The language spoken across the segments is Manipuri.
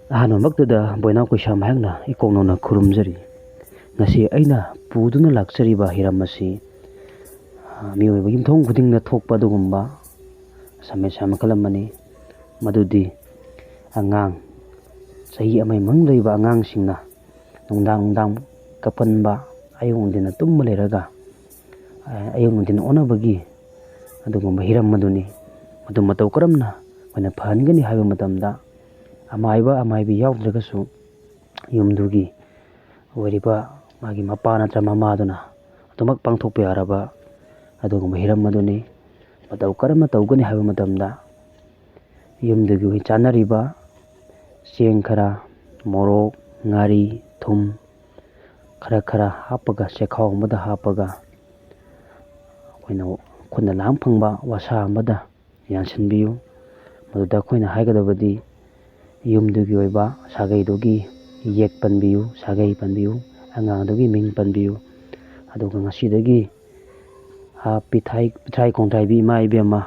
ꯑꯍꯥꯟꯕꯃꯛꯇꯗ ꯕꯣꯏꯅꯥꯎ ꯀꯩꯁꯥ ꯃꯍꯥꯛꯅ ꯏꯀꯣꯛꯅꯧꯅ ꯈꯨꯔꯨꯝꯖꯔꯤ꯫ ꯉꯁꯤ ꯑꯩꯅ ꯄꯨꯗꯨꯅ ꯂꯥꯛꯆꯔꯤꯕ ꯍꯤꯔꯝ ꯑꯁꯤ ꯃꯤꯑꯣꯏꯕ ꯌꯨꯝꯊꯣꯡ ꯈꯨꯗꯤꯡꯗ ꯊꯣꯛꯄ ꯑꯗꯨꯒꯨꯝꯕ ꯁꯃꯁ꯭ꯌꯥ ꯃꯈꯜ ꯑꯃꯅꯤ꯫ ꯃꯗꯨꯗꯤ ꯑꯉꯥꯡ ꯆꯍꯤ ꯑꯃꯒꯤ ꯃꯅꯨꯡꯗ ꯂꯩꯕ ꯑꯉꯥꯡꯁꯤꯡꯅ ꯅꯨꯡꯗꯥꯡ ꯀꯞꯀꯟꯕ, ꯑꯌꯨꯛ ꯅꯨꯡꯊꯤꯟ ꯇꯨꯝꯕ ꯂꯩꯔꯒ ꯑꯌꯨꯛ ꯅꯨꯡꯊꯤꯟ ꯑꯣꯟꯅꯕꯒꯤ ꯑꯗꯨꯒꯨꯝꯕ ꯍꯤꯔꯝ ꯑꯗꯨꯅꯤ꯫ ꯃꯗꯨ ꯃꯇꯧ ꯀꯔꯝꯅ ꯑꯩꯈꯣꯏꯅ ꯐꯍꯟꯒꯅꯤ ꯍꯥꯏꯕ ꯑꯃꯇꯝꯗ ꯑꯃꯥꯏꯕ ꯑꯃꯥꯏꯕꯤ ꯌꯥꯎꯗ꯭ꯔꯒꯁꯨ ꯌꯨꯝꯗꯨꯒꯤ ꯑꯣꯏꯔꯤꯕ ꯃꯥꯒꯤ ꯃꯄꯥ ꯅꯠꯇ꯭ꯔꯒ ꯃꯃꯥꯗꯨꯅ ꯑꯗꯨꯃꯛ ꯄꯥꯡꯊꯣꯛꯄ ꯌꯥꯔꯕ ꯑꯗꯨꯒꯨꯝꯕ ꯍꯤꯔꯝ ꯑꯗꯨꯅꯤ꯫ ꯃꯇꯧ ꯀꯔꯝꯅ ꯇꯧꯒꯅꯤ ꯍꯥꯏꯕ ꯃꯇꯝꯗ ꯌꯨꯝꯗꯨꯒꯤ ꯆꯥꯅꯔꯤꯕ ꯆꯦꯡ ꯈꯔ, ꯃꯣꯔꯣꯛ, ꯉꯥꯔꯤ, ꯊꯨꯝ ꯈꯔ ꯍꯥꯞꯄꯒ ꯆꯦꯈꯥꯎ ꯑꯃꯗ ꯍꯥꯞꯄꯒ ꯑꯩꯈꯣꯏꯅ ꯈꯨꯠꯅ ꯂꯥꯝ ꯐꯪꯕ ꯋꯥꯁꯥ ꯑꯃꯗ ꯌꯥꯟꯁꯤꯟꯕꯤꯌꯨ꯫ ꯃꯗꯨꯗ ꯑꯩꯈꯣꯏꯅ ꯍꯥꯏꯒꯗꯕꯗꯤ ꯌꯨꯝꯗꯨꯒꯤ ꯑꯣꯏꯕ ꯁꯥꯒꯩꯗꯨꯒꯤ ꯌꯦꯛ ꯄꯟꯕꯤꯌꯨ, ꯁꯥꯒꯩ ꯄꯟꯕꯤꯌꯨ, ꯑꯉꯥꯡꯗꯨꯒꯤ ꯃꯤꯡ ꯄꯟꯕꯤꯌꯨ꯫ ꯑꯗꯨꯒ ꯉꯁꯤꯗꯒꯤ ꯄꯤꯊ꯭ꯔꯥꯏ ꯀꯣꯡꯊ꯭ꯔꯥꯏꯕꯤ ꯏꯃꯥ ꯏꯕꯦꯝꯃ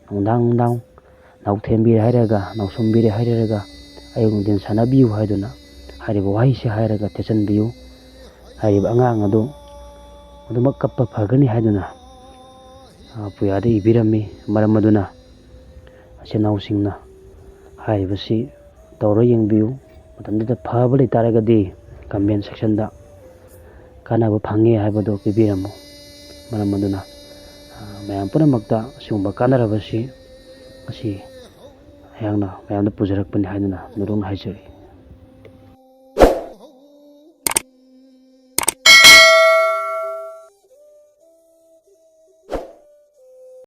ꯅꯨꯡꯗꯥꯡ ꯅꯥꯎꯊꯦꯝꯕꯤꯔꯦ ꯍꯥꯏꯔꯒ, ꯅꯥꯎꯁꯨꯝꯕꯤꯔꯦ ꯍꯥꯏꯔꯒ ꯑꯌꯨꯛ ꯅꯨꯡꯊꯤꯟ ꯁꯥꯟꯅꯕꯤꯌꯨ ꯍꯥꯏꯗꯨꯅ ꯍꯥꯏꯔꯤꯕ ꯋꯥꯍꯩꯁꯤ ꯍꯥꯏꯔꯒ ꯊꯦꯠꯆꯟꯕꯤꯌꯨ꯫ ꯍꯥꯏꯔꯤꯕ ꯑꯉꯥꯡ ꯑꯗꯨ ꯑꯗꯨꯃꯛ ꯀꯞꯄ ꯐꯒꯅꯤ ꯍꯥꯏꯗꯨꯅ ꯄꯨꯌꯥꯗ ꯏꯕꯤꯔꯝꯃꯤ꯫ ꯃꯔꯝ ꯑꯗꯨꯅ ꯏꯆꯤꯟ ꯏꯅꯥꯎꯁꯤꯡꯅ ꯍꯥꯏꯔꯤꯕꯁꯤ ꯇꯧꯔ ꯌꯦꯡꯕꯤꯌꯨ꯫ ꯃꯇꯝꯗꯨꯗ ꯐꯕ ꯂꯩꯇꯥꯔꯒꯗꯤ ꯀꯃꯦꯟ ꯁꯦꯛꯁꯟꯗ ꯀꯥꯟꯅꯕ ꯐꯪꯉꯦ ꯍꯥꯏꯕꯗꯨ ꯄꯤꯕꯤꯔꯝꯃꯨ꯫ ꯃꯔꯝ ꯑꯗꯨꯅ ꯃꯌꯥꯝ ꯄꯨꯝꯅꯃꯛꯇ ꯑꯁꯤꯒꯨꯝꯕ ꯀꯥꯟꯅꯔꯕꯁꯤ ꯉꯁꯤ ꯑꯩꯍꯥꯛꯅ ꯃꯌꯥꯝꯗ ꯄꯨꯖꯔꯛꯄꯅꯤ ꯍꯥꯏꯗꯨꯅ ꯅꯣꯡꯗꯣꯛꯅ ꯍꯥꯏꯖꯔꯤ꯫